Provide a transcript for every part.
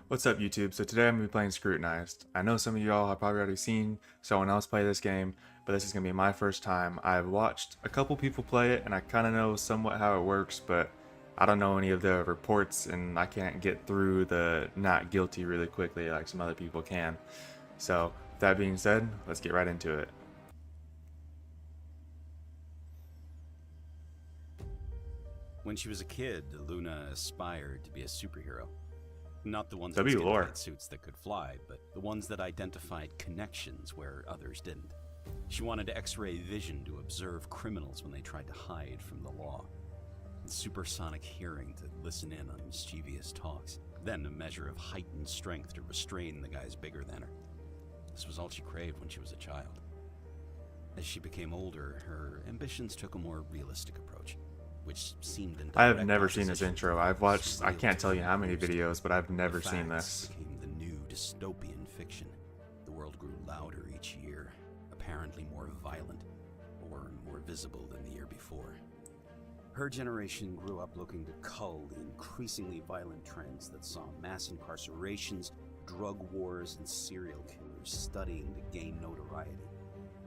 What's up, YouTube? So today I'm going to be playing Scrutinized. I know some of y'all have probably already seen someone else play this game, but this is going to be my first time. I've watched a couple people play it, and I kind of know somewhat how it works, but I don't know any of the reports, and I can't get through the not guilty really quickly like some other people can. So, with that being said, let's get right into it. When she was a kid, Luna aspired to be a superhero. Not the ones in W lore. skin-tight suits that could fly, but the ones that identified connections where others didn't. She wanted X-ray vision to observe criminals when they tried to hide from the law, and supersonic hearing to listen in on mischievous talks, then a measure of heightened strength to restrain the guys bigger than her. This was all she craved when she was a child. As she became older, her ambitions took a more realistic approach, which seemed in I have direct never seen this opposition intro. to I've watched, I surreal can't tell you how many tales. videos, but I've never The seen facts this. became the new dystopian fiction. The world grew louder each year, apparently more violent, or more visible than the year before. Her generation grew up looking to cull the increasingly violent trends that saw mass incarcerations, drug wars, and serial killers studying to gain notoriety.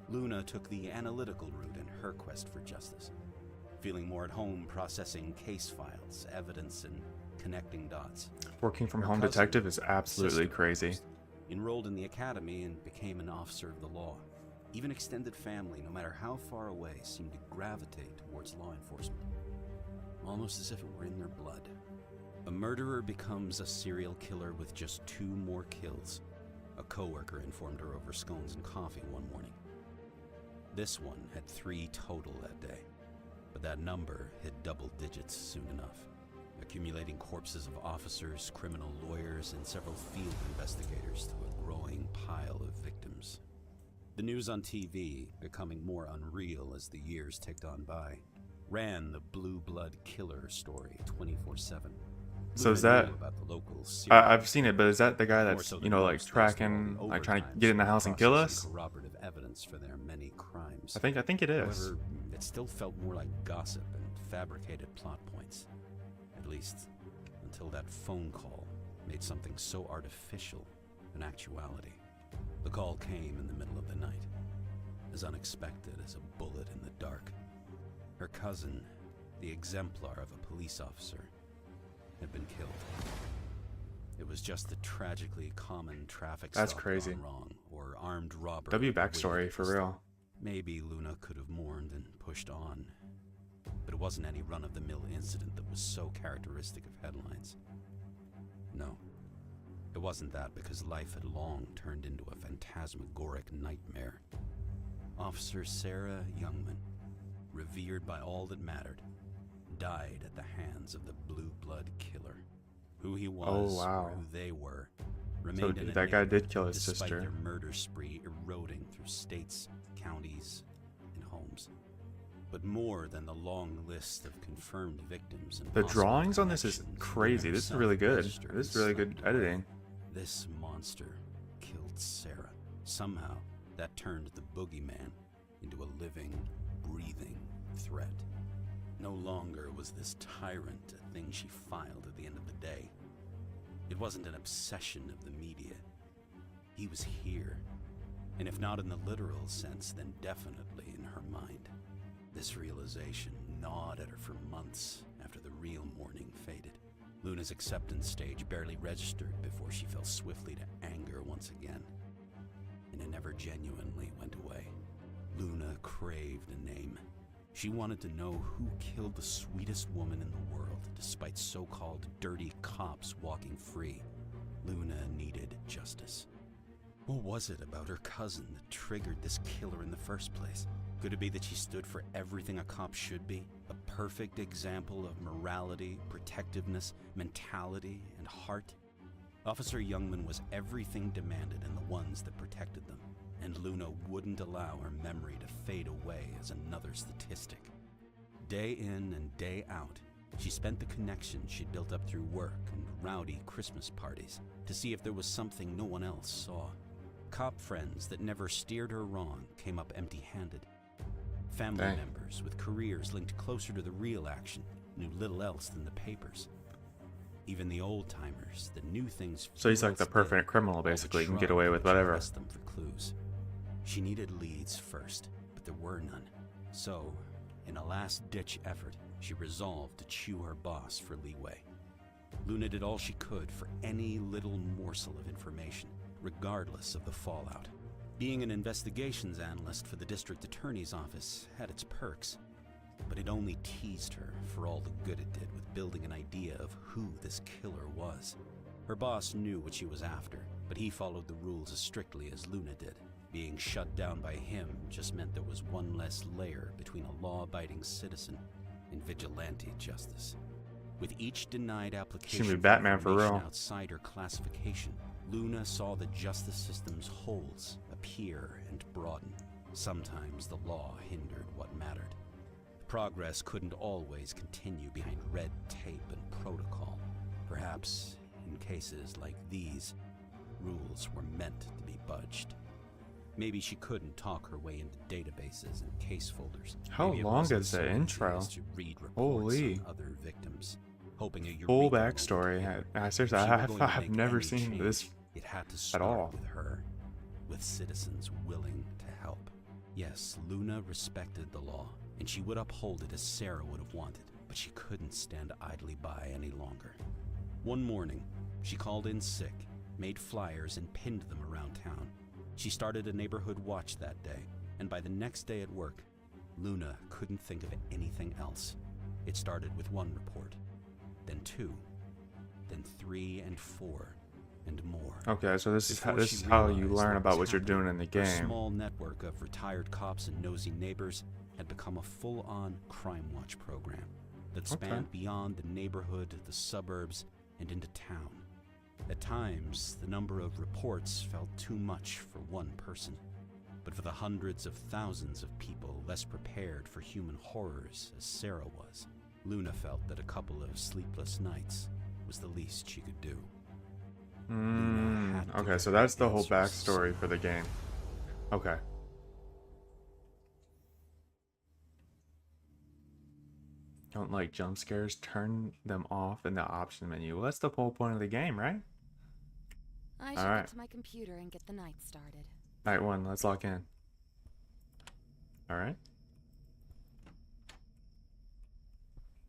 Luna took the analytical route in her quest for justice, feeling more at home processing case files, evidence, and connecting dots. Working from Her home cousin, detective is absolutely sister crazy. almost, enrolled in the academy and became an officer of the law. Even extended family, no matter how far away, seemed to gravitate towards law enforcement, almost as if it were in their blood. A murderer becomes a serial killer with just 2 more kills. A coworker informed her over scones and coffee one morning. This one had 3 total that day, but that number hit double digits soon enough, accumulating corpses of officers, criminal lawyers, and several field investigators to a growing pile of victims. The news on TV, becoming more unreal as the years ticked on by, ran the blue blood killer story 24/7. So is Luna that, knew about the local serial I've seen it, but is that the guy more that's, so you than know, like most, thanks to all tracking, the like trying to overtime get in the spent house and kill processing us? corroborative evidence for their many crimes. I think it is. However, it still felt more like gossip and fabricated plot points. At least, until that phone call made something so artificial an actuality. The call came in the middle of the night, as unexpected as a bullet in the dark. Her cousin, the exemplar of a police officer, had been killed. It was just the tragically common traffic That's stop crazy. gone wrong, or armed robbery. W with a backstory weighted for pistol. real. Maybe Luna could have mourned and pushed on, but it wasn't any run-of-the-mill incident that was so characteristic of headlines. No, it wasn't that, because life had long turned into a phantasmagoric nightmare. Officer Sarah Youngman, revered by all that mattered, died at the hands of the blue blood killer. Who he was, Oh, wow. or who they were, So remained an that guy enigma, did kill his despite sister. their murder spree eroding through states, counties, and homes. But more than the long list of confirmed victims and The possible drawings on this is connections, crazy. Luna This is herself really good. registered This is and really good slept well. editing. This monster killed Sarah. Somehow, that turned the boogeyman into a living, breathing threat. No longer was this tyrant a thing she filed at the end of the day. It wasn't an obsession of the media. He was here, and if not in the literal sense, then definitely in her mind. This realization gnawed at her for months after the real mourning faded. Luna's acceptance stage barely registered before she fell swiftly to anger once again, and it never genuinely went away. Luna craved a name. She wanted to know who killed the sweetest woman in the world, despite so-called dirty cops walking free. Luna needed justice. What was it about her cousin that triggered this killer in the first place? Could it be that she stood for everything a cop should be? A perfect example of morality, protectiveness, mentality, and heart? Officer Youngman was everything demanded in the ones that protected them, and Luna wouldn't allow her memory to fade away as another statistic. Day in and day out, she spent the connections she'd built up through work and rowdy Christmas parties to see if there was something no one else saw. Cop friends that never steered her wrong came up empty-handed. Family Dang. members with careers linked closer to the real action knew little else than the papers. Even the old-timers, the new things So he's few like the else perfect did, criminal, all but basically. He can get shrugged away when with she whatever. pressed them for clues. She needed leads first, but there were none. So, in a last-ditch effort, she resolved to chew her boss for leeway. Luna did all she could for any little morsel of information, regardless of the fallout. Being an investigations analyst for the district attorney's office had its perks, but it only teased her for all the good it did with building an idea of who this killer was. Her boss knew what she was after, but he followed the rules as strictly as Luna did. Being shut down by him just meant there was one less layer between a law-abiding citizen and vigilante justice. With each denied application She should be Batman for information real. outside her classification, Luna saw the justice system's holes appear and broaden. Sometimes the law hindered what mattered. Progress couldn't always continue behind red tape and protocol. Perhaps, in cases like these, rules were meant to be budged. Maybe she couldn't talk her way into databases and case folders. How Maybe it long wasn't is the so easy intro? as to read reports Holy. on other victims, hoping a Full eureka moment backstory. would hit her. I seriously, If she were going to I've make never any seen change, this it had to at start all. with her, with citizens willing to help. Yes, Luna respected the law, and she would uphold it as Sarah would have wanted, but she couldn't stand idly by any longer. One morning, she called in sick, made flyers, and pinned them around town. She started a neighborhood watch that day, and by the next day at work, Luna couldn't think of anything else. It started with one report, then two, then 3 and 4, and more. Okay, so this is Before this she is how you realized learn what about was what you're doing in the happening, her game. small network of retired cops and nosy neighbors had become a full-on crime watch program that spanned Okay. beyond the neighborhood, the suburbs, and into town. At times, the number of reports felt too much for one person, but for the hundreds of thousands of people less prepared for human horrors as Sarah was, Luna felt that a couple of sleepless nights was the least she could do. had to Okay, get so that's the whole answers backstory for the game. Okay. Don't like jump scares, turn them off in the option menu. Well, that's the whole point of the game, right? I should Alright. get to my computer and get the night started. Night one, let's lock in. Alright.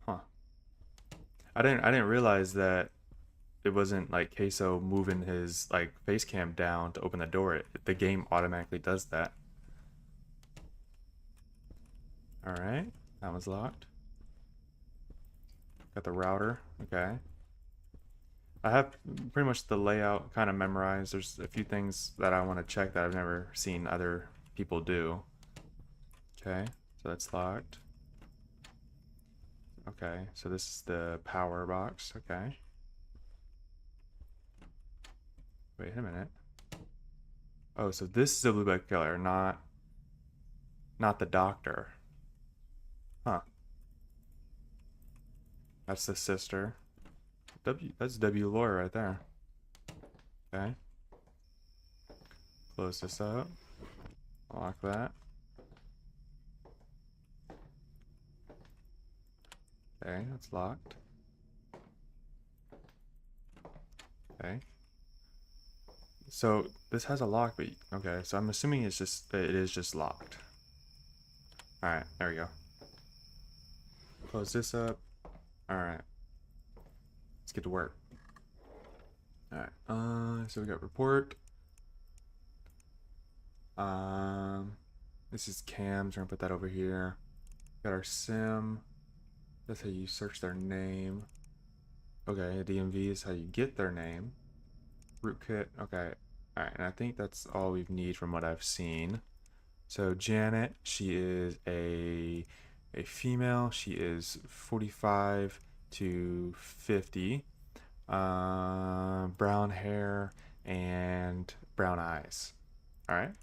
Huh. I didn't realize that it wasn't like Queso moving his like face cam down to open the door. The game automatically does that. Alright, that one's locked. Got the router, okay. I have pretty much the layout kind of memorized. There's a few things that I want to check that I've never seen other people do. Okay, so that's locked. Okay, so this is the power box, okay. Wait a minute. Oh, so this is the Blueback Killer, not the doctor. Huh. That's the sister. That's W. Laura right there. Okay. Close this up. Lock that. Okay, that's locked. Okay. So this has a lock, but okay. So I'm assuming it is just locked. All right, there we go. Close this up. All right. Let's get to work. All right. So we got report. This is cams. We're gonna put that over here. Got our sim. That's how you search their name. Okay, DMV is how you get their name. Rootkit. Okay. All right, and I think that's all we need from what I've seen. So Janet, she is a female. She is 45 to 50. Brown hair and brown eyes. All right.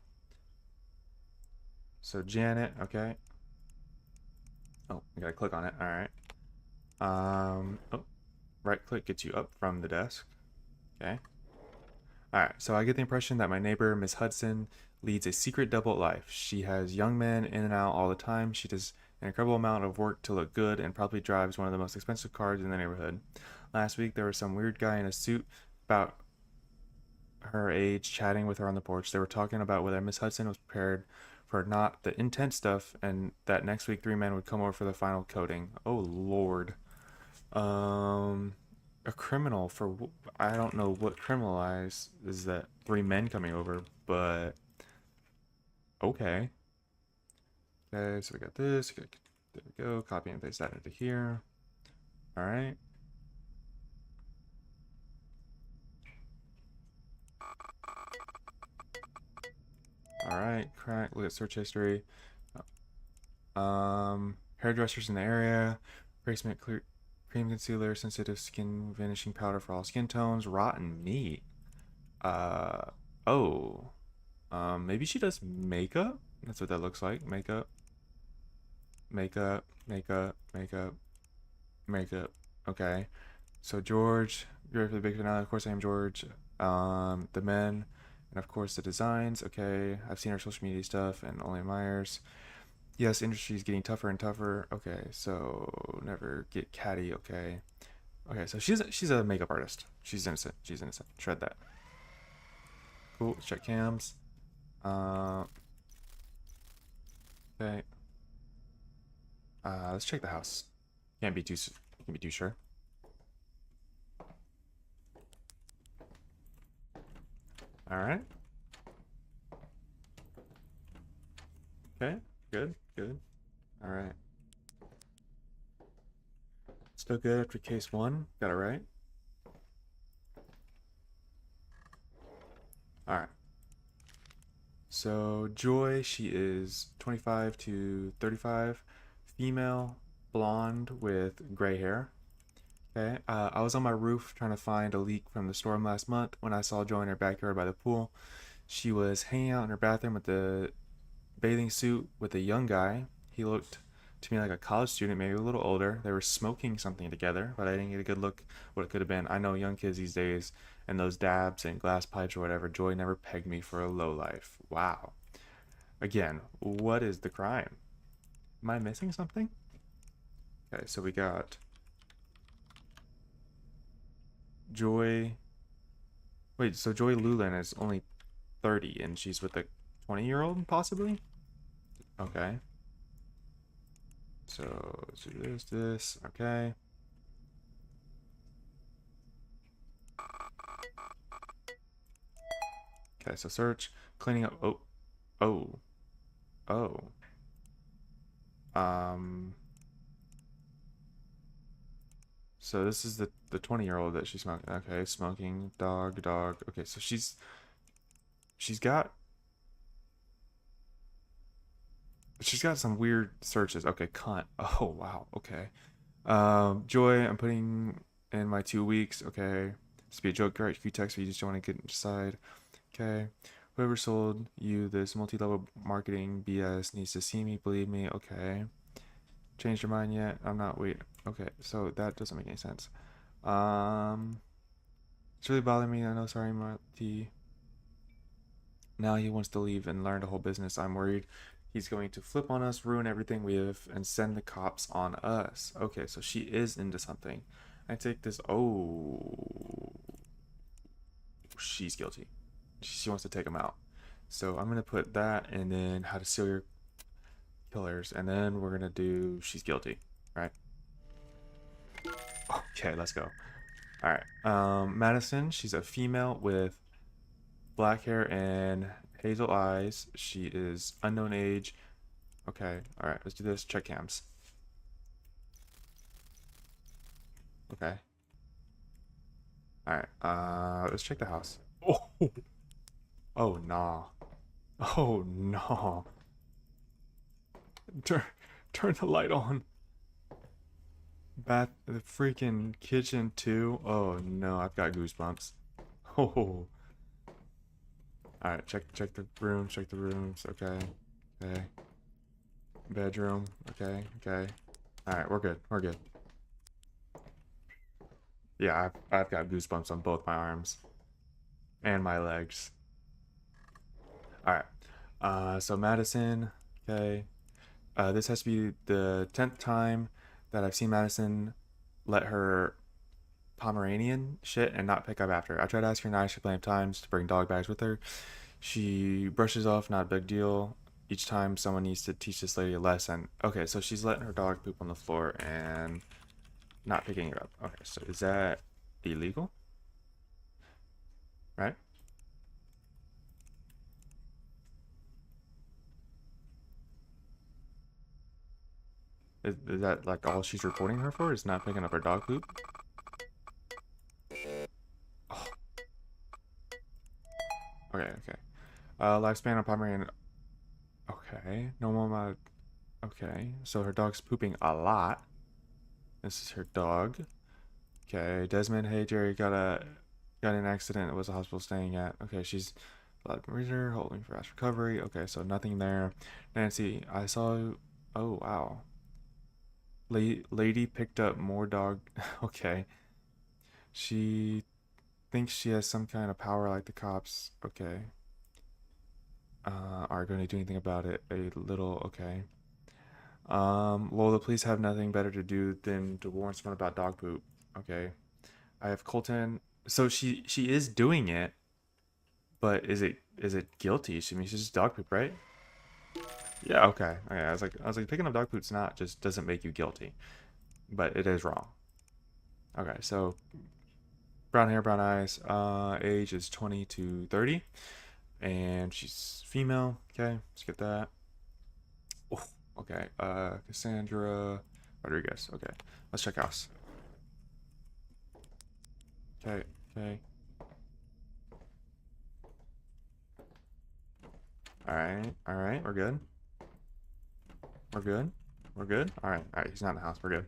So Janet, okay. Oh, I gotta click on it. All right. Oh, right click gets you up from the desk. Okay. All right. So I get the impression that my neighbor, Miss Hudson, leads a secret double life. She has young men in and out all the time. She does an incredible amount of work to look good and probably drives one of the most expensive cars in the neighborhood. last week there was some weird guy in a suit about her age chatting with her on the porch. They were talking about whether Miss Hudson was prepared for not the intense stuff and that next week three men would come over for the final coding. Oh Lord. Um a criminal for I don't know what criminalized is that three men coming over, but okay. Okay, so we got this. There we go. Copy and paste that into here. All right. All right. Crack. Look at search history. Hairdressers in the area. Basement clear. Cream concealer, sensitive skin vanishing powder for all skin tones, rotten meat. Uh oh. Maybe she does makeup? That's what that looks like. Makeup. Makeup. Makeup. Makeup. Makeup. Okay. So George, you're ready for the big finale. Of course I am George. The men, and of course the designs. Okay, I've seen her social media stuff and only admires. Yes, industry is getting tougher and tougher. Okay, so never get catty. Okay, okay. So she's a makeup artist. She's innocent. She's innocent. Shred that. Cool. Let's check cams. Okay. Let's check the house. Can't be too sure. All right. Okay. Good. Good. All right. Still good after case one. Got it right. All right. So Joy, she is 25 to 35, female, blonde with gray hair. Okay. I was on my roof trying to find a leak from the storm last month when I saw Joy in her backyard by the pool. She was hanging out in her bathroom with the bathing suit with a young guy. He looked to me like a college student, maybe a little older. They were smoking something together, but I didn't get a good look what it could have been. I know young kids these days and those dabs and glass pipes or whatever. Joy never pegged me for a low life. Wow. Again, what is the crime? Am I missing something? Okay, so we got Joy. Wait, so Joy Lulin is only 30 and she's with a 20-year-old possibly? Okay. So let's do this. Okay. Okay, so search, cleaning up. Oh, oh, oh. Um. So this is the 20-year-old that she's smoking. Okay, smoking dog. Okay, so she's got some weird searches. Okay, cunt. Oh wow. Okay. Joy, I'm putting in my 2 weeks. Okay. This be a joke, right? Q text, but you just don't want to get inside. Okay. Whoever sold you this multi-level marketing BS needs to see me, believe me. Okay. Changed your mind yet? I'm not. Wait. Okay. So that doesn't make any sense. It's really bothering me. I know. Sorry, Marty. Now he wants to leave and learn the whole business. I'm worried he's going to flip on us, ruin everything we have, and send the cops on us. Okay, so she is into something. I take this. Oh, she's guilty. She wants to take him out. So I'm gonna put that, and then how to seal your killers, and then we're gonna do she's guilty, right? Okay, let's go. All right. Madison, she's a female with black hair and hazel eyes. She is unknown age. Okay. All right. Let's do this. Check cams. Okay. All right. Let's check the house. Oh. Oh nah. Oh no. Turn the light on. The freaking kitchen too. Oh no, I've got goosebumps. Oh. All right, check the room. Check the rooms. Okay. Okay. Bedroom. Okay. Okay. All right, we're good. We're good. Yeah, I've got goosebumps on both my arms and my legs. All right. So Madison. Okay. This has to be the 10th time that I've seen Madison let her Pomeranian shit and not pick up after her. I tried to ask her nicely plenty of times to bring dog bags with her. She brushes off, not a big deal. Each time someone needs to teach this lady a lesson. Okay, so she's letting her dog poop on the floor and not picking it up. Okay, so is that illegal? Right? Is that like all she's reporting her for? Is not picking up her dog poop? Oh, okay, okay. Lifespan of Pomeranian. Okay, normal amount. Okay, so her dog's pooping a lot. This is her dog. Okay, Desmond. Hey, Jerry got in an accident. It was a hospital staying at. Okay, she's blood reader, holding for fast recovery. Okay, so nothing there. Nancy, I saw. Oh wow. Lady picked up more dog. Okay, she thinks she has some kind of power like the cops. Okay. Are going to do anything about it? A little. Okay. Well, the police have nothing better to do than to warn someone about dog poop. Okay. I have Colton. So she is doing it, but is it guilty? I mean, she's just dog poop, right? Yeah. Okay. Okay. I was like picking up dog poop's not just doesn't make you guilty, but it is wrong. Okay. So brown hair, brown eyes. Age is 20 to 30, and she's female. Okay. Let's get that. Oh, okay. Cassandra Rodriguez. Okay. Let's check house. Okay. Okay. All right. All right. We're good. We're good. We're good. All right. All right. He's not in the house. We're good.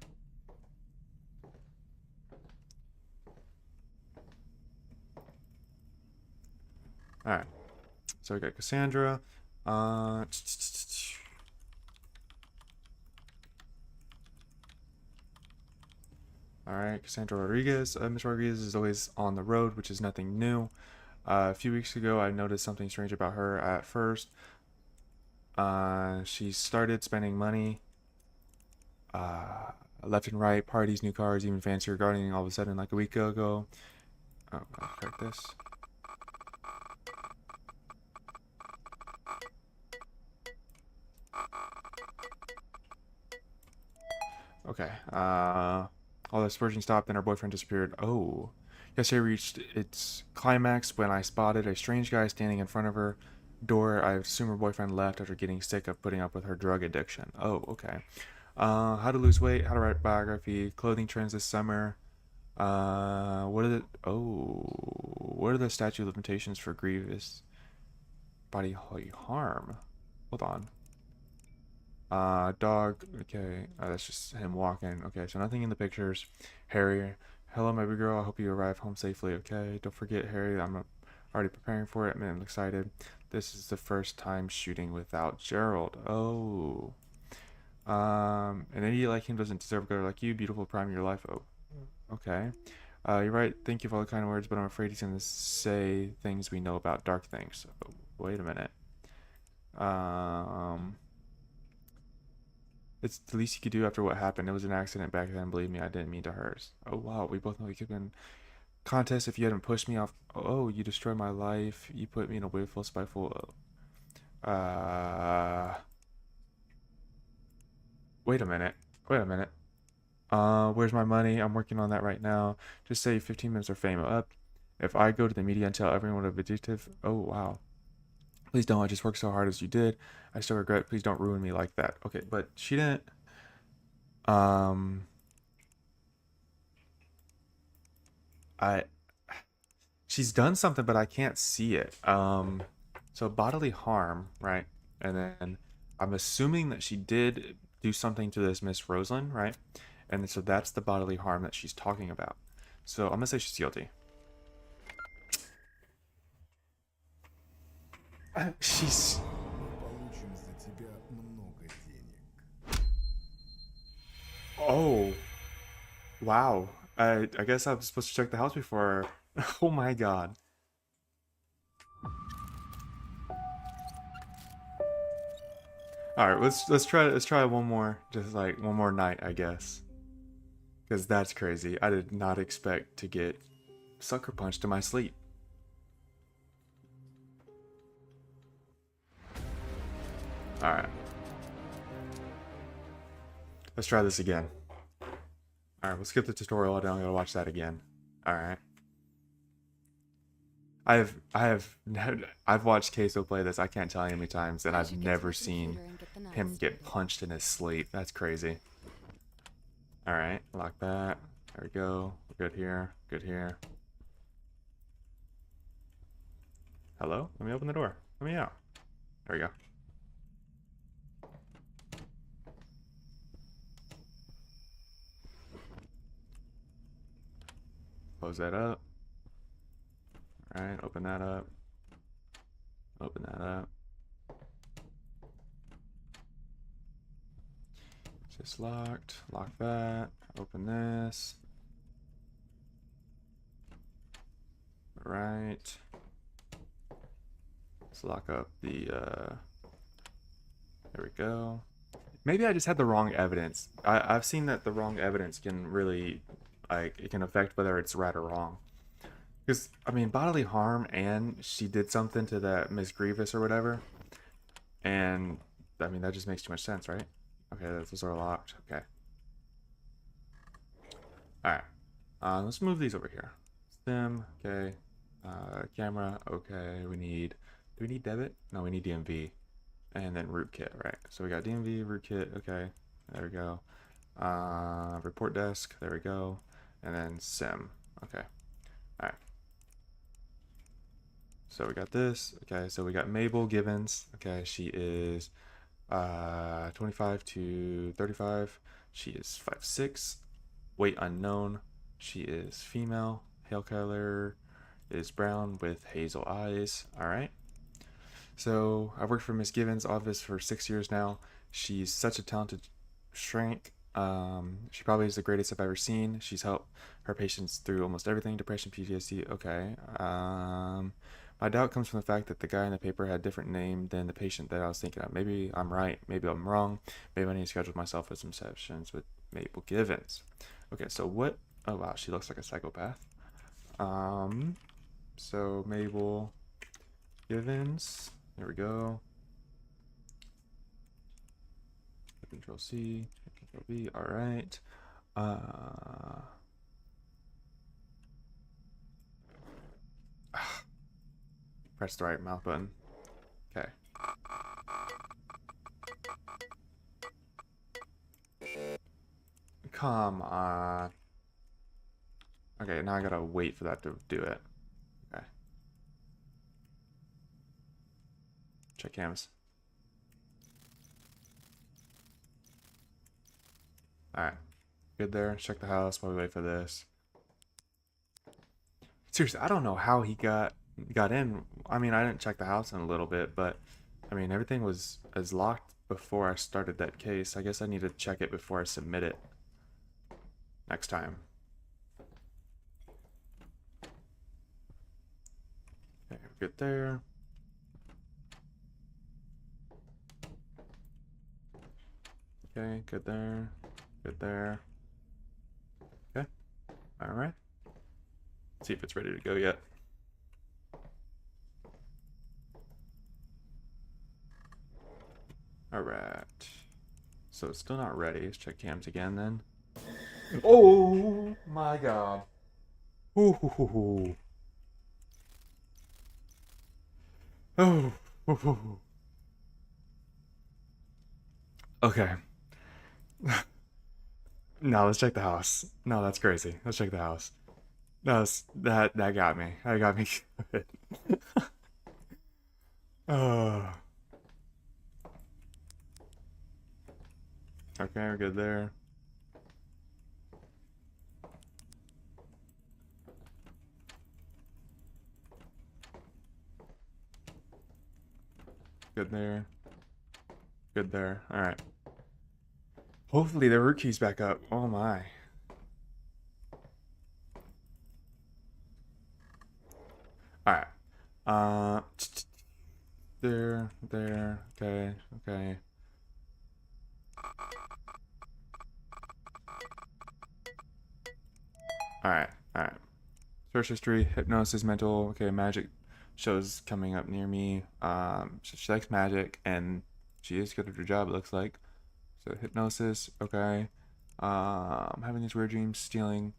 All right. So we got Cassandra. All right. Cassandra Rodriguez. Miss Rodriguez is always on the road, which is nothing new. A few weeks ago, I noticed something strange about her at first. She started spending money left and right, parties, new cars, even fancier gardening all of a sudden like a week ago. Oh, I'll correct this. Okay. All the spurging stopped, then her boyfriend disappeared. Oh. Yesterday reached its climax when I spotted a strange guy standing in front of her door. I assume her boyfriend left after getting sick of putting up with her drug addiction. Oh, okay. How to lose weight, how to write biography, clothing trends this summer. What are the statute of limitations for grievous body harm? Hold on. Dog. Okay, that's just him walking. Okay, so nothing in the pictures. Harry. Hello, my big girl. I hope you arrive home safely. Okay, don't forget, Harry. I'm already preparing for it. Man, I'm excited. This is the first time shooting without Gerald. Oh. An idiot like him doesn't deserve a girl like you. Beautiful prime of your life. Oh, okay. You're right. Thank you for all the kind words, but I'm afraid he's gonna say things we know about dark things. Oh, wait a minute. Um, it's the least you could do after what happened. It was an accident back then. Believe me, I didn't mean to hurt. Oh wow, we both know we could have been contest if you hadn't pushed me off. Oh, you destroyed my life. You put me in a willful, spiteful. Wait a minute. Wait a minute. Where's my money? I'm working on that right now. Just say 15 minutes of fame up. If I go to the media and tell everyone what a vindictive. Oh wow. Please don't. I just worked so hard as you did. I still regret. Please don't ruin me like that. Okay, but she didn't. Um, I. She's done something, but I can't see it. So bodily harm, right? And then I'm assuming that she did do something to this Miss Rosalind, right? And so that's the bodily harm that she's talking about. So I'm gonna say she's guilty. She's. Получим за тебя много денег. Oh, wow. I guess I was supposed to check the house before. Oh my god. All right, let's try one more, just like one more night, I guess. Because that's crazy. I did not expect to get sucker punched in my sleep. Alright. Let's try this again. Alright, we'll skip the tutorial. I don't gotta watch that again. Alright. I've watched Queso play this. I can't tell you how many times, and I I've should get to never the seen computer and get the night him get started. punched in his sleep. That's crazy. Alright, lock that. There we go. We're good here. Good here. Hello? Let me open the door. Let me out. There we go. Close that up. Alright, open that up. Open that up. Just locked. Lock that. Open this. Alright. Let's lock up the, there we go. Maybe I just had the wrong evidence. I've seen that the wrong evidence can really, like, it can affect whether it's right or wrong. Because, I mean, bodily harm and she did something to that Miss Grievous or whatever. And, I mean, that just makes too much sense, right? Okay, those are locked. Okay. Alright. Let's move these over here. Stem, okay. Camera, okay. Do we need debit? No, we need DMV. And then rootkit, right? So we got DMV, rootkit, okay. There we go. Report desk, there we go. And then sim, okay. Alright. So we got this, okay. So we got Mabel Givens, okay. She is 25 to 35. She is 5'6". Weight unknown. She is female. Hair color is brown with hazel eyes. Alright. So I've worked for Miss Givens' office for 6 years now. She's such a talented shrink. She probably is the greatest I've ever seen. She's helped her patients through almost everything, depression, PTSD. Okay. My doubt comes from the fact that the guy in the paper had a different name than the patient that I was thinking of. Maybe I'm right. Maybe I'm wrong. Maybe I need to schedule myself for some sessions with Mabel Givens. Okay, so what? Oh wow, she looks like a psychopath. So Mabel Givens. There we go. Control C, Control V. All right. Press the right mouse button. Okay. Come on. Okay, now I gotta wait for that to do it. Okay. Check cams. Alright. Good there. Check the house while we wait for this. Seriously, I don't know how he got in. I mean, I didn't check the house in a little bit, but I mean, everything was as locked before I started that case. I guess I need to check it before I submit it next time. Okay, we're good there. Okay, good there. Good there. Okay. Alright. See if it's ready to go yet. Alright. So it's still not ready. Let's check cams again then. Oh my god. Ooh. Oh. Okay. No, let's check the house. No, that's crazy. Let's check the house. No, that got me. That got me good. Oh. Okay, we're good there. Good there. Good there. Alright. Hopefully the root key's back up. Oh my. Alright. There, okay, okay. Alright, alright. Search history, hypnosis, mental. Okay, magic shows coming up near me. She likes magic, and she is good at her job, it looks like. So hypnosis, okay. Having these weird dreams, stealing.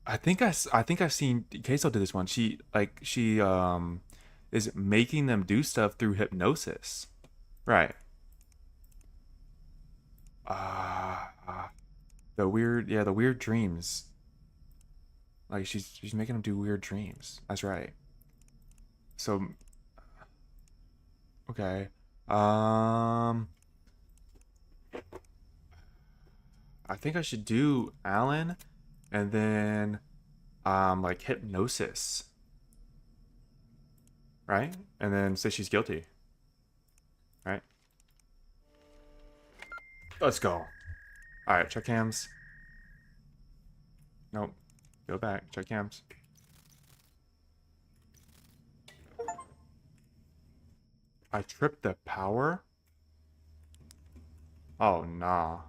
I think I've seen Queso did this one. She is making them do stuff through hypnosis. Right. Uh the weird dreams. Like she's making them do weird dreams. That's right. So okay. Um I think I should do Alan and then like hypnosis, right? And then say she's guilty, right? Let's go. All right, check cams. Nope. Go back. Check cams. I tripped the power? Oh, nah.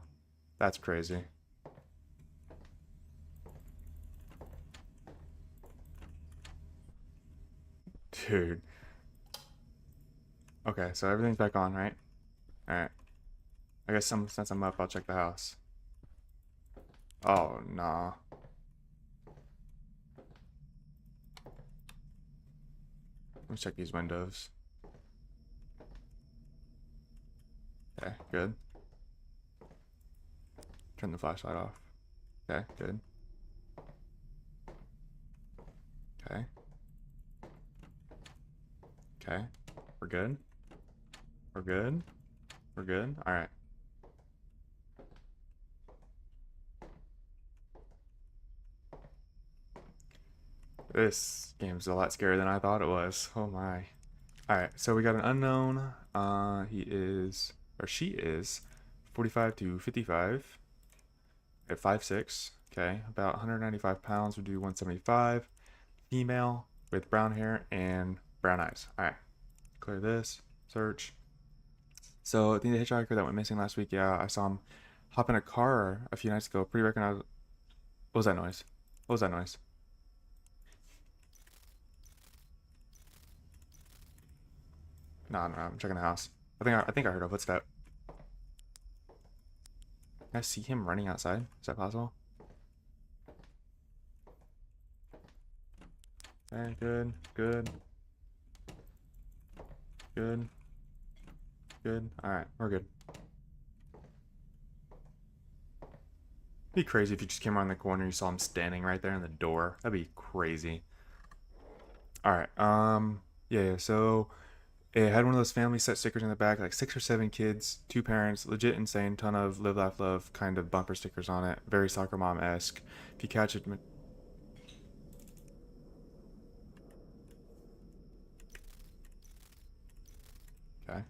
That's crazy. Dude. Okay, so everything's back on, right? Alright. I guess since I'm up, I'll check the house. Oh, nah. Let me check these windows. Okay, good. Turn the flashlight off. Okay, good. Okay. Okay. We're good. We're good. We're good. Alright. This game's a lot scarier than I thought it was. Oh my. Alright, so we got an unknown. He is, or she is, 45 to 55 at 5'6". Okay, about 195 pounds, would do 175. Female with brown hair and brown eyes. Alright, clear this. Search. So, I think the hitchhiker that went missing last week, yeah, I saw him hop in a car a few nights ago. Pretty recognizable. What was that noise? What was that noise? No, I'm checking the house. I think I heard a footstep. Can I see him running outside? Is that possible? Okay, good, good. Good. Good. Alright, we're good. It'd be crazy if you just came around the corner and you saw him standing right there in the door. That'd be crazy. Alright, yeah, so it had one of those family set stickers in the back, like 6 or 7 kids, 2 parents, legit insane, ton of live, laugh, love kind of bumper stickers on it. Very soccer mom-esque. If you catch it... Okay.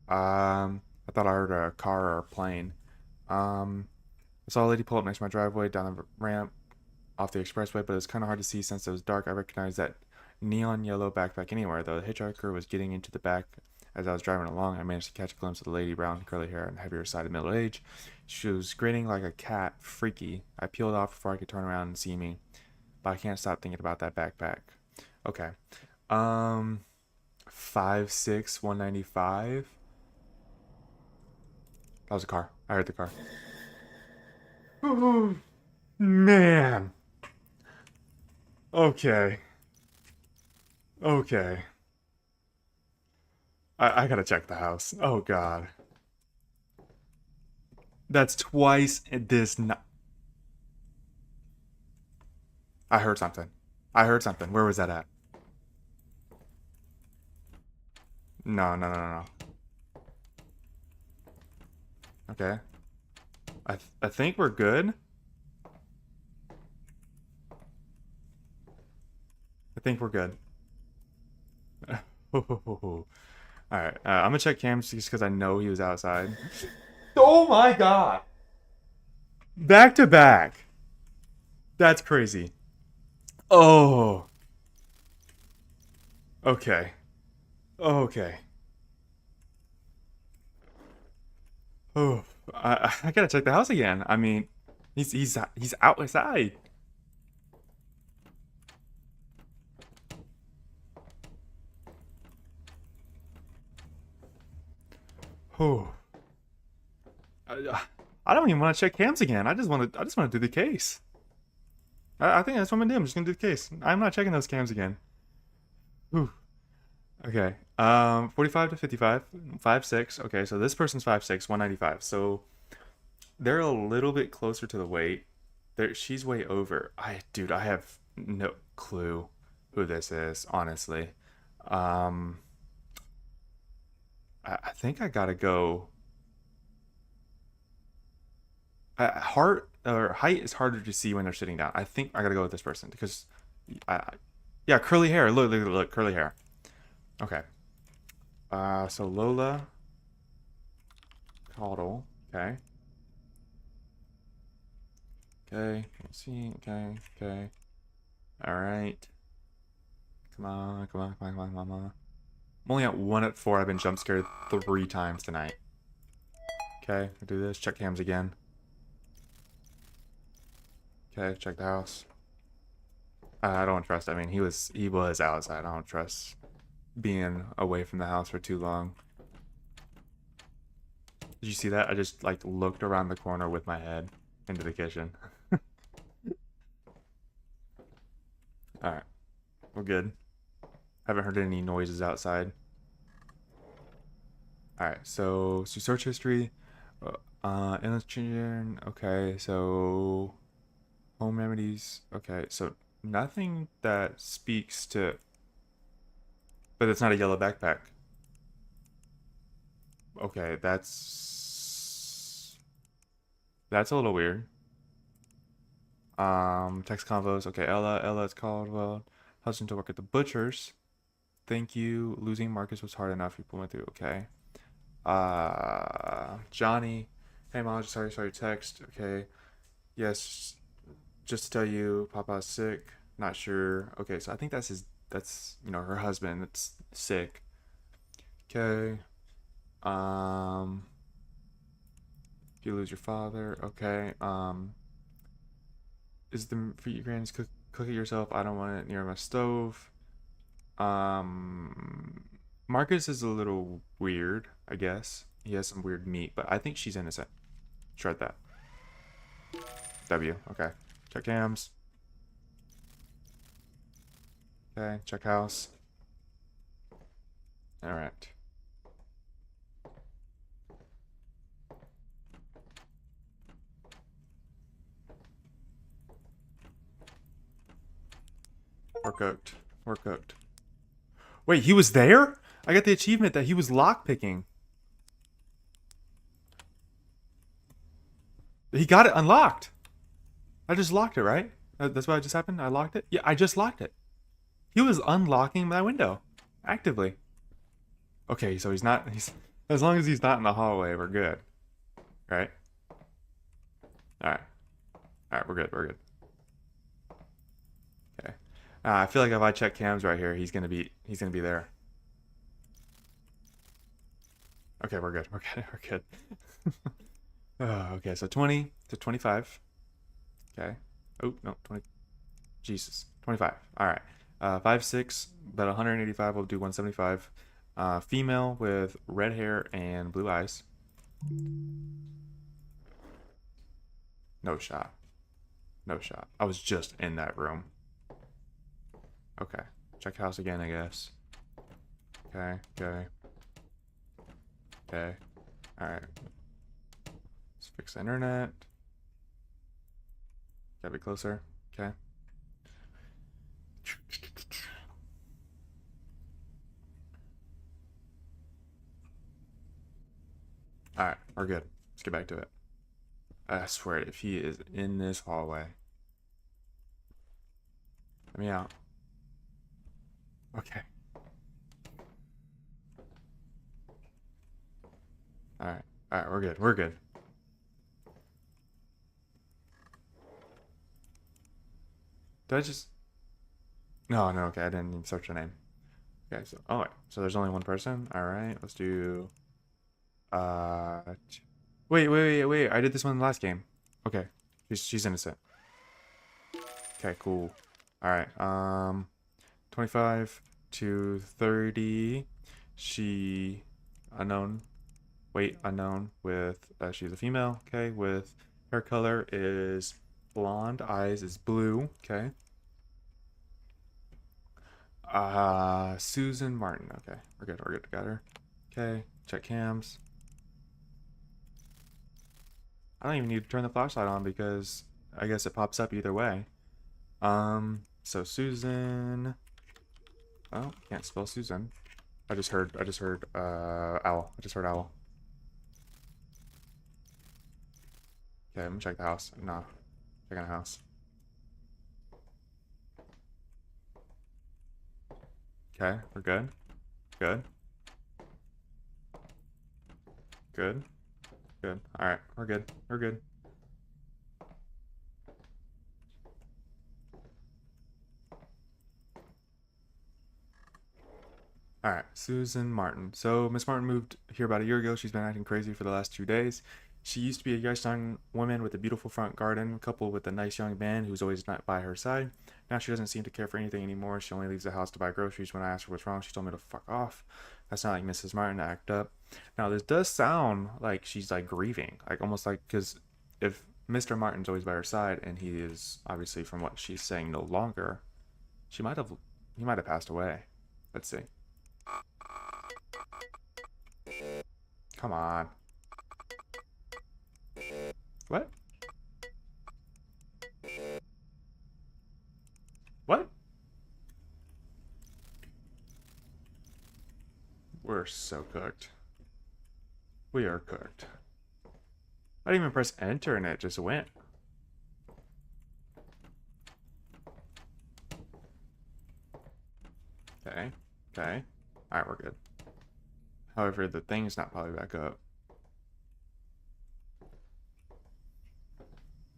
I thought I heard a car or a plane. I saw a lady pull up next to my driveway down the ramp off the expressway, but it was kind of hard to see since it was dark. I recognized that neon yellow backpack anywhere, though. The hitchhiker was getting into the back as I was driving along. I managed to catch a glimpse of the lady, brown curly hair and heavier side of middle age. She was grinning like a cat, freaky. I peeled off before I could turn around and see me, but I can't stop thinking about that backpack. Okay. 5'6", 195. That was a car. I heard the car. Oh, man. Okay. Okay. I gotta check the house. Oh, God. That's twice in this night. I heard something. I heard something. Where was that at? No, no, no, no, no. Okay. I think we're good. I think we're good. Alright, I'm gonna check cams just because I know he was outside. Oh my god! Back to back. That's crazy. Oh. Okay. Okay. Oh, I gotta check the house again. I mean, He's outside. Oh. I don't even want to check cams again. I just want to do the case. I think that's what I'm gonna do. I'm just gonna do the case. I'm not checking those cams again. Whew. Okay. 45 to 55, 5'6". Okay, so this person's 5'6", 195. So they're a little bit closer to the weight. She's way over. Dude, I have no clue who this is, honestly. Um, I think I gotta go. Heart or height is harder to see when they're sitting down. I think I gotta go with this person because, yeah, curly hair. Look, curly hair. Okay. So Lola, Caudle. Okay. Okay. Let's see. Okay. Okay. All right. Come on. Come on. Come on. Come on. Come on. I'm only at 1 at 4. I've been jump scared 3 times tonight. Okay. I'll do this. Check cams again. Okay, check the house. I don't trust. I mean, he was outside. I don't trust being away from the house for too long. Did you see that? I just like looked around the corner with my head into the kitchen. All right, we're good. Haven't heard any noises outside. All right, so search history. Endless children. Okay, so home remedies. Okay, so nothing that speaks to. But it's not a yellow backpack. Okay, that's a little weird. Text convos. Okay, Ella is Caldwell. Husband to work at the butchers. Thank you. Losing Marcus was hard enough. People went through. Okay. Johnny. Hey mom, sorry text. Okay. Yes, just to tell you, Papa's sick. Not sure. Okay, so I think that's her husband that's sick. Okay. If you lose your father, okay. Is the for your granny's cook it yourself? I don't want it near my stove. Marcus is a little weird, I guess. He has some weird meat, but I think she's innocent. Shred that. W. Okay. Check cams. Okay. Check house. All right. We're cooked. We're cooked. Wait, he was there? I got the achievement that he was lockpicking. He got it unlocked. I just locked it, right? That's what just happened? I locked it? Yeah, I just locked it. He was unlocking my window. Actively. Okay, so he's as long as he's not in the hallway, we're good. Right? Alright. Alright, we're good. Okay. I feel like if I check cams right here, he's gonna be there. Okay, we're good. We're good. Okay, so 20 to 25. Okay. Oh, no, 20. Jesus. 25. All right. 5'6", but 185 will do 175. Female with red hair and blue eyes. No shot. No shot. I was just in that room. Okay. Check house again, I guess. Okay. Alright. Let's fix the internet. Gotta be closer. Okay. Alright, we're good. Let's get back to it. I swear, if he is in this hallway. Let me out. Okay. Alright, we're good. Did I just... No, okay, I didn't even search her name. Okay, so, oh, wait, so there's only one person? Alright, let's do... Wait, I did this one in the last game. Okay, She's innocent. Okay, cool. All right. 25 to 30. She unknown. Weight unknown. With she's a female. Okay. With hair color is blonde. Eyes is blue. Okay. Susan Martin. Okay, we're good. We're good together. Okay. Check cams. I don't even need to turn the flashlight on because I guess it pops up either way. So Susan. Oh, can't spell Susan. I just heard owl. I just heard owl. Okay, let me check the house. No. Checking the house. Okay, we're good. Good. Good. Good. Alright, we're good. We're good. Alright, Susan Martin. So, Miss Martin moved here about a year ago. She's been acting crazy for the last 2 days. She used to be a young woman with a beautiful front garden, coupled with a nice young man who's always not by her side. Now she doesn't seem to care for anything anymore. She only leaves the house to buy groceries. When I asked her what's wrong, she told me to fuck off. That's not like Mrs. Martin to act up. Now, this does sound like she's like grieving, like almost like because if Mr. Martin's always by her side and he is obviously, from what she's saying, no longer, he might have passed away. Let's see. Come on. What? What? We're so cooked. We are cooked. I didn't even press enter and it just went. Okay. Okay. Alright, we're good. However, the thing's not probably back up.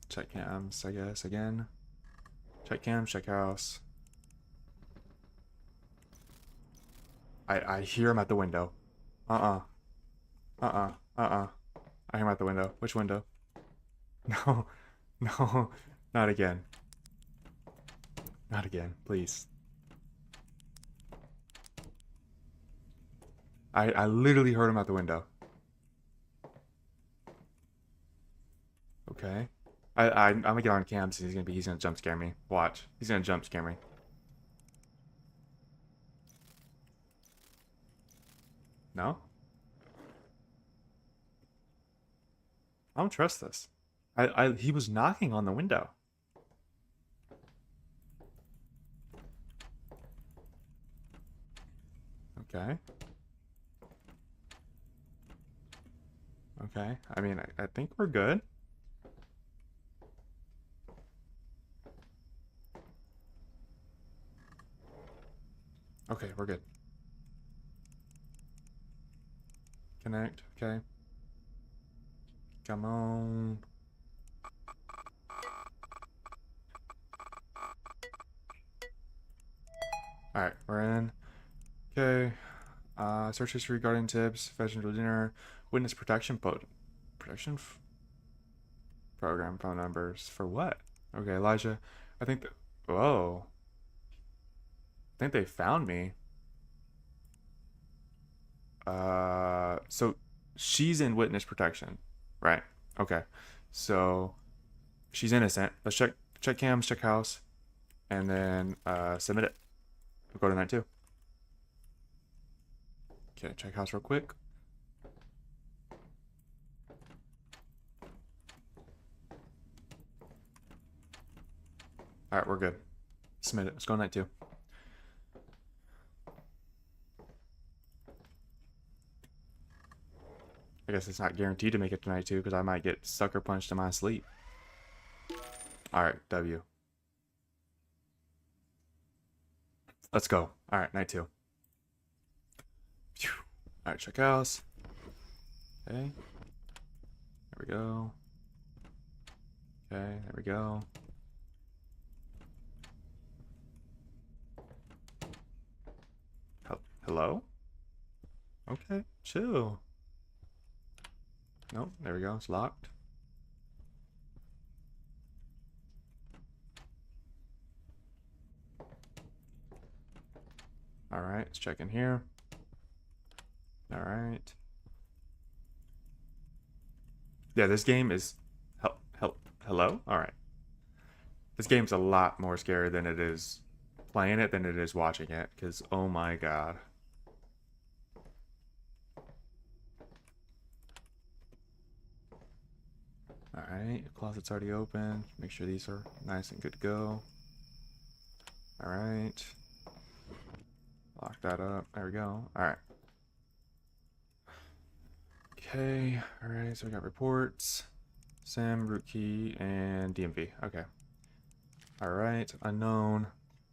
Check cams, I guess, again. Check cams, check house. I hear him at the window. I hear him at the window. Which window? No. No. Not again. Not again, please. I literally heard him out the window. Okay. I'm gonna get on cams and he's gonna jump scare me. Watch. He's gonna jump scare me. No? I don't trust this. He was knocking on the window. Okay. Okay. I mean, I think we're good. Okay, we're good. Connect. Okay. Come on. Alright, we're in. Okay. Search history, garden tips, vegetable dinner, witness protection program phone numbers. For what? Okay, Elijah. I think that. Whoa. I think they found me. So she's in witness protection, right? Okay. So she's innocent. Let's check cams, check house, and then submit it. We'll go to night 2. Okay, check house real quick. Alright, we're good. Submit it. Let's go night 2. I guess it's not guaranteed to make it to night 2 because I might get sucker punched in my sleep. Alright, W. Let's go. Alright, night 2. Alright, check house. Okay. There we go. Okay, there we go. Hello? Okay, chill. Nope, there we go. It's locked. All right, let's check in here. All right. Yeah, this game is hello? All right. This game's a lot more scary than it is playing it than it is watching it, because oh my god. Alright, closet's already open. Make sure these are nice and good to go. Alright. Lock that up. There we go. Alright. Okay, alright, so we got reports, SIM, root key, and DMV. Okay. Alright, unknown.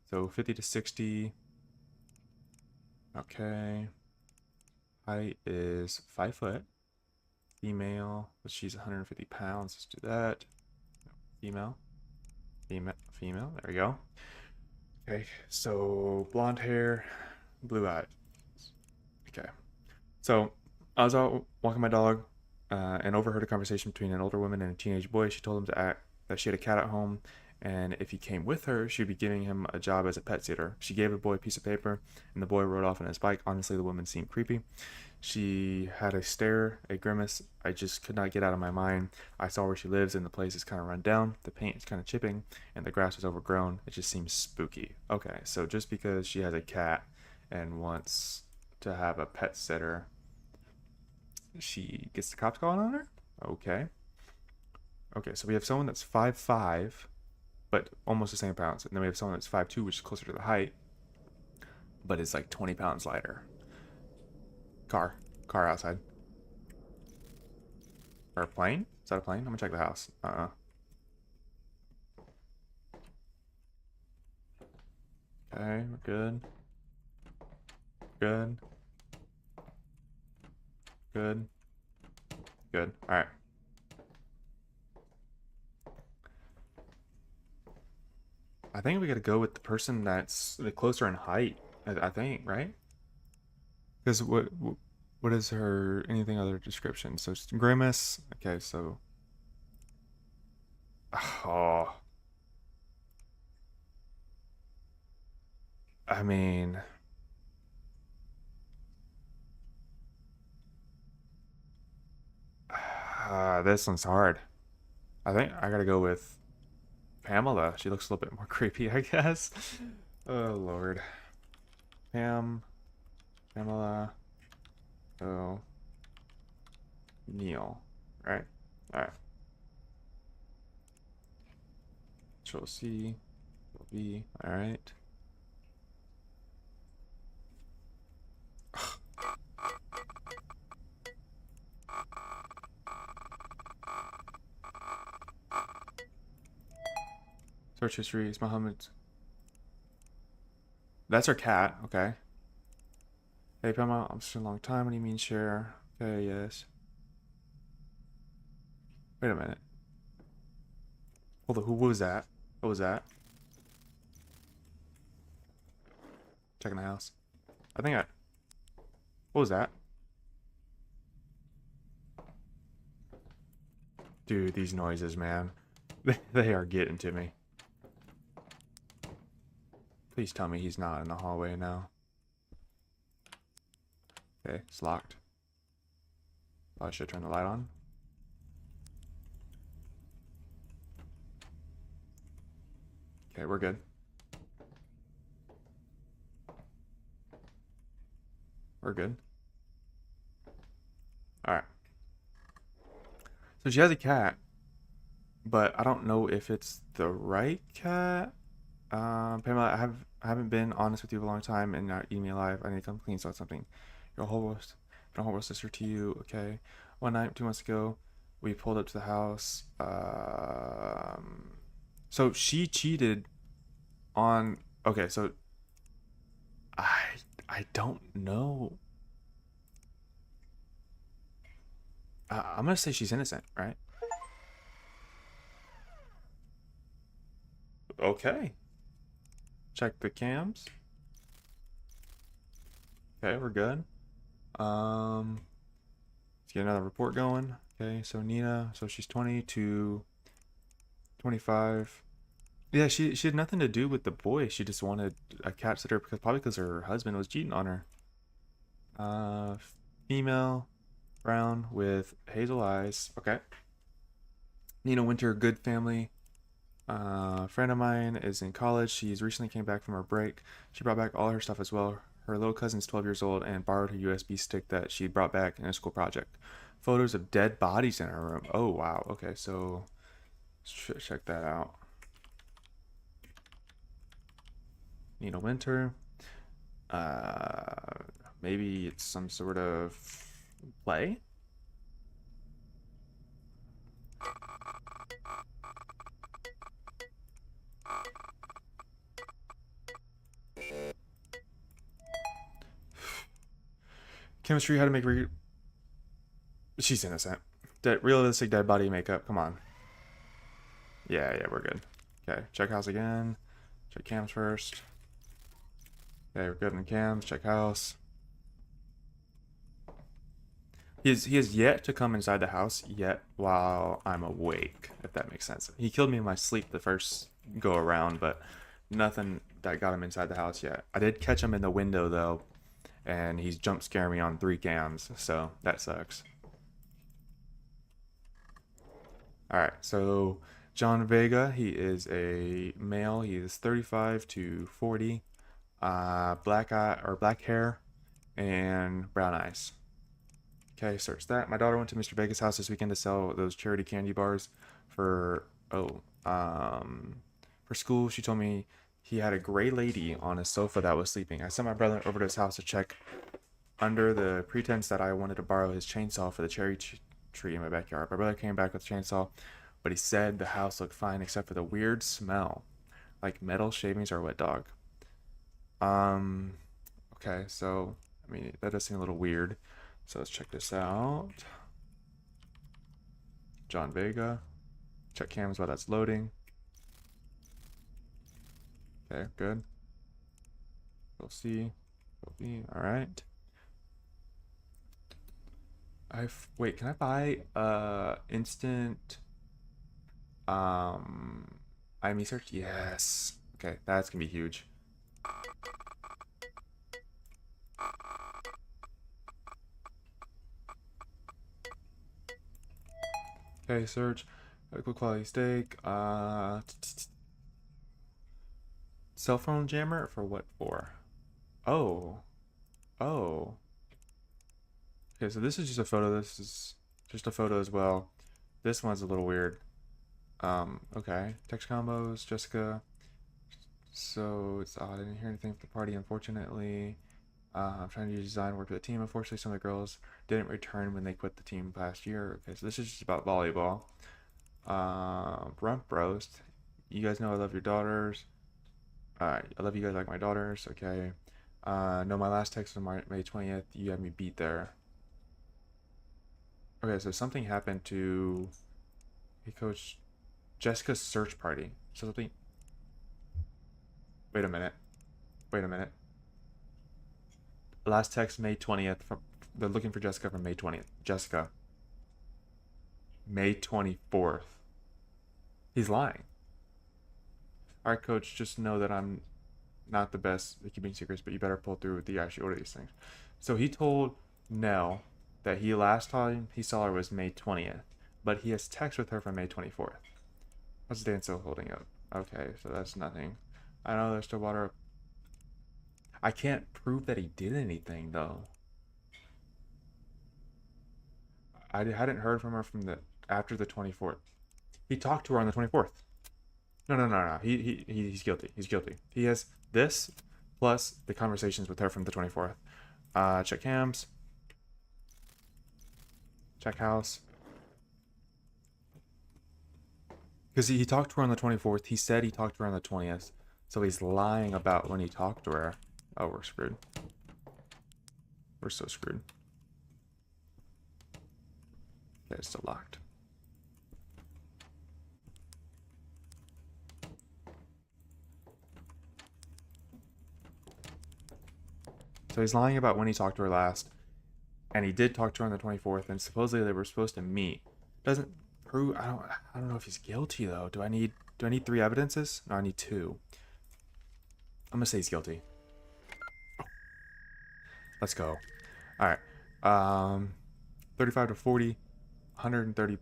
So 50 to 60. Okay. Height is 5 foot. Female, but she's 150 pounds. Let's do that. Female. Female. There we go. Okay, so blonde hair, blue eyes. Okay. So I was out walking my dog and overheard a conversation between an older woman and a teenage boy. She told him to act that she had a cat at home, and if he came with her, she'd be giving him a job as a pet sitter. She gave the boy a piece of paper, and the boy rode off on his bike. Honestly, the woman seemed creepy. She had a stare, a grimace I just could not get out of my mind. I saw where she lives, and the place is kind of run down. The paint is kind of chipping, and the grass is overgrown. It just seems spooky. Okay, so just because she has a cat and wants to have a pet sitter, she gets the cops calling on her? Okay. Okay, so we have someone that's 5'5", but almost the same pounds. And then we have someone that's 5'2", which is closer to the height, but is like 20 pounds lighter. Car outside. Or a plane? Is that a plane? I'm gonna check the house. Okay, we're good. Good. Good. Good. Alright. I think we gotta go with the person that's the closer in height. I think, right? Because what is her anything other description? So grimace. Okay, so oh, I mean, this one's hard. I think I gotta go with Pamela. She looks a little bit more creepy, I guess. Oh Lord, Pamela. Oh, Neil. Right. All right. Control C. Control V. All right. Search history is Muhammad's. That's our cat. Okay. Hey, Pamela, I'm such a long time. What do you mean, share? Okay, yes. Wait a minute. Hold on. Who was that? What was that? Checking the house. I think I. What was that? Dude, these noises, man. They are getting to me. Please tell me he's not in the hallway now. Okay, it's locked. Probably should turn the light on. Okay, we're good. We're good. Alright. So she has a cat, but I don't know if it's the right cat. Pamela, I haven't been honest with you for a long time and not eating me alive. I need to come clean about something. Your whole sister to you, okay? One night, 2 months ago, we pulled up to the house. So she cheated on. Okay, so I don't know. I'm gonna say she's innocent, right? Okay. Check the cams. Okay, we're good. Let's get another report going. Okay, so Nina, so she's 20 to 25. Yeah, she had nothing to do with the boy. She just wanted a cat sitter because probably because her husband was cheating on her. Uh, Female, brown with hazel eyes. Okay. Nina Winter, good family. Friend of mine is in college. She's recently came back from her break. She brought back all her stuff as well. Her little cousin's 12 years old and borrowed her USB stick that she brought back in a school project. Photos of dead bodies in her room. Oh wow. Okay, so check that out. Nina Winter. Uh, Maybe it's some sort of play. Chemistry, how to make she's innocent. Realistic dead body makeup. Come on. Yeah, we're good. Okay, check house again. Check cams first. Okay, we're good on cams. Check house. He has yet to come inside the house yet while I'm awake, if that makes sense. He killed me in my sleep the first go around, but nothing that got him inside the house yet. I did catch him in the window though, and he's jump scaring me on 3 cams, so that sucks. Alright, so John Vega, he is a male. He is 35 to 40. Black eye or black hair and brown eyes. Okay, search that. My daughter went to Mr. Vega's house this weekend to sell those charity candy bars for for school. She told me he had a gray lady on his sofa that was sleeping. I sent my brother over to his house to check under the pretense that I wanted to borrow his chainsaw for the cherry tree in my backyard. My brother came back with a chainsaw, but he said the house looked fine except for the weird smell, like metal shavings or wet dog. Um, okay, so I mean that does seem a little weird. So let's check this out. John Vega. Check cams while that's loading. Okay, good. We'll see. All right. Wait, can I buy instant IME search? Yes. Okay, that's gonna be huge. Okay, search. Good quality steak. Cell phone jammer for what for? Oh. Oh. Okay, so this is just a photo. This is just a photo as well. This one's a little weird. Okay. Text combos, Jessica. So it's odd. I didn't hear anything from the party, unfortunately. I'm trying to use design work with the team. Unfortunately, some of the girls didn't return when they quit the team last year. Okay, so this is just about volleyball. Rump roast. You guys know I love your daughters. Alright, I love you guys like my daughters. Okay. No, my last text was May 20th. You had me beat there. Okay, so something happened to he coached Jessica's search party. So something. Wait a minute. Wait a minute. Last text May 20th. They're looking for Jessica from May 20th. Jessica. May 24th. He's lying. Alright, coach, just know that I'm not the best at keeping secrets, but you better pull through with the actually order these things. So he told Nell that he last time he saw her was May 20th, but he has text with her from May 24th. What's Dan still holding up? Okay, so that's nothing. I know there's still water. I can't prove that he did anything though. I hadn't heard from her from the after the 24th. He talked to her on the 24th. No. He's guilty. He's guilty. He has this plus the conversations with her from the 24th. Check cams. Check house. Because he talked to her on the 24th. He said he talked to her on the 20th. So he's lying about when he talked to her. Oh, we're screwed. We're so screwed. Okay, it's still locked. So he's lying about when he talked to her last. And he did talk to her on the 24th, and supposedly they were supposed to meet. Doesn't prove. I don't know if he's guilty though. Do I need Do I need 3 evidences? No, I need 2. I'm gonna say he's guilty. Let's go. Alright. 35 to 40. 130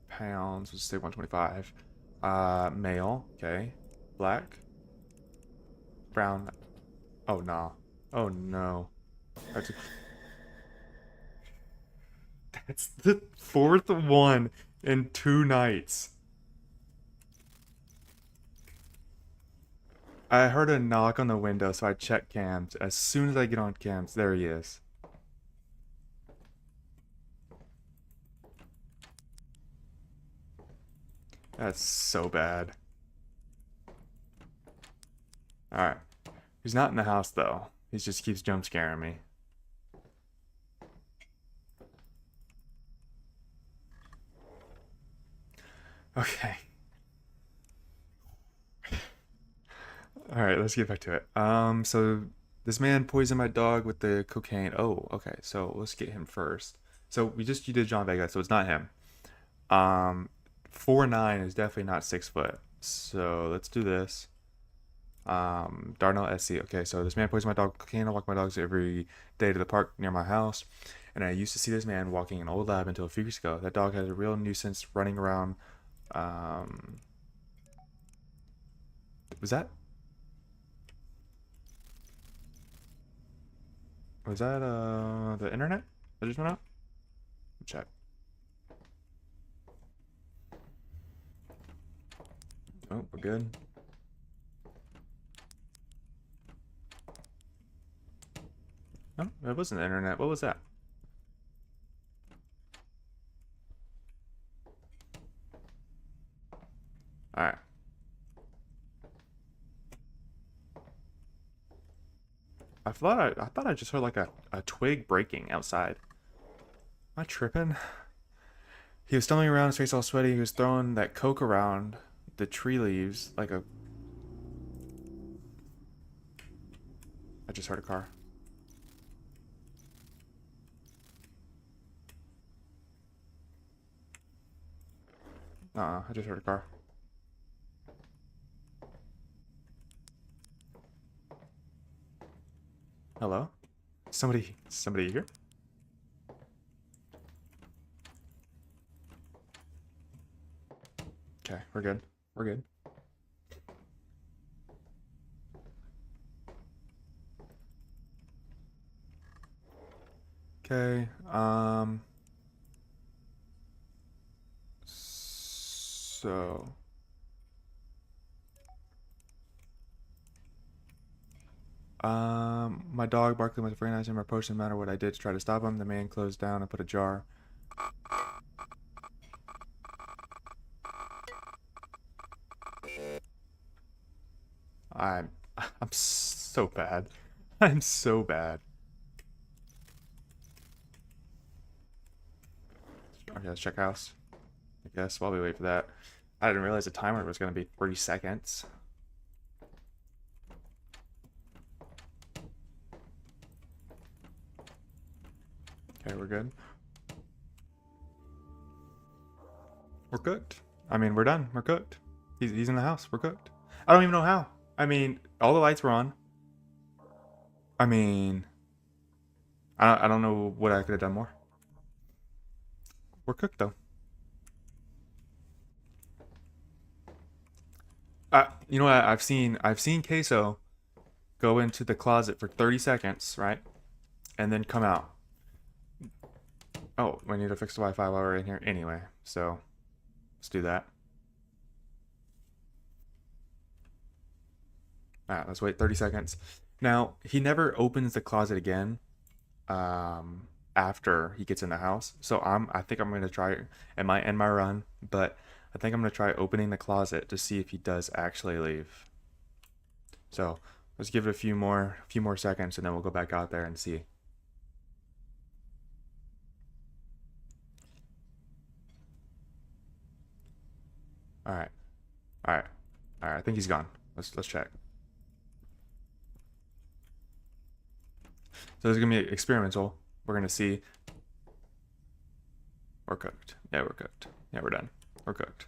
pounds. Let's say 125. Male. Okay. Black. Brown. Oh, no. Oh, no. That's, that's the 4th one in 2 nights. I heard a knock on the window, so I checked cams. As soon as I get on cams, there he is. That's so bad. Alright. He's not in the house, though. He just keeps jump scaring me. Okay. Alright, let's get back to it. So this man poisoned my dog with the cocaine. Oh, okay. So let's get him first. So you did John Vega, so it's not him. 4'9" is definitely not 6 foot. So let's do this. Darnell SC. Okay, so this man poisoned my dog with cocaine. I walk my dogs every day to the park near my house. And I used to see this man walking an old lab until a few weeks ago. That dog had a real nuisance running around. Was that the internet that just went out? Check. Oh, we're good. No, it wasn't the internet. What was that? Alright. I thought I just heard like a twig breaking outside. Am I tripping? He was stumbling around, his face all sweaty. He was throwing that coke around the tree leaves like a... I just heard a car. I just heard a car. Hello? Somebody here? Okay, we're good. We're good. Okay, so my dog barking was recognized him or approached him no matter what I did to try to stop him. The man closed down and put a jar. I'm so bad. I'm so bad. Okay, let's check house. I guess while we wait for that. I didn't realize the timer was going to be 3 seconds. Okay, we're good. We're cooked. I mean, we're done. We're cooked. He's in the house. We're cooked. I don't even know how. I mean, all the lights were on. I mean, I don't know what I could have done more. We're cooked though. You know what? I've seen Queso go into the closet for 30 seconds, right? And then come out. Oh, we need to fix the Wi-Fi while we're in here anyway. So let's do that. Alright, let's wait 30 seconds. Now, he never opens the closet again after he gets in the house. So I think I'm going to try it. It might end my run, but I think I'm going to try opening the closet to see if he does actually leave. So let's give it a few more seconds and then we'll go back out there and see. Alright. Alright. Alright, I think he's gone. Let's check. So this is gonna be experimental. We're gonna see. We're cooked. Yeah, we're cooked. Yeah, we're done. We're cooked.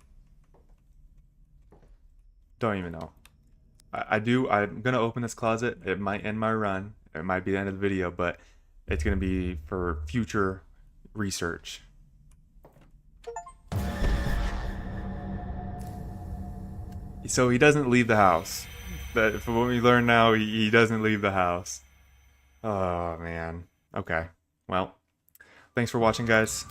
Don't even know. I'm gonna open this closet. It might end my run. It might be the end of the video, but it's gonna be for future research. So he doesn't leave the house. But from what we learn now, he doesn't leave the house. Oh man. Okay. Well, thanks for watching, guys.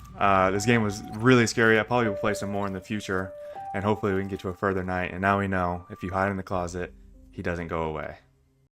This game was really scary. I probably will play some more in the future, and hopefully we can get to a further night. And now we know if you hide in the closet, he doesn't go away.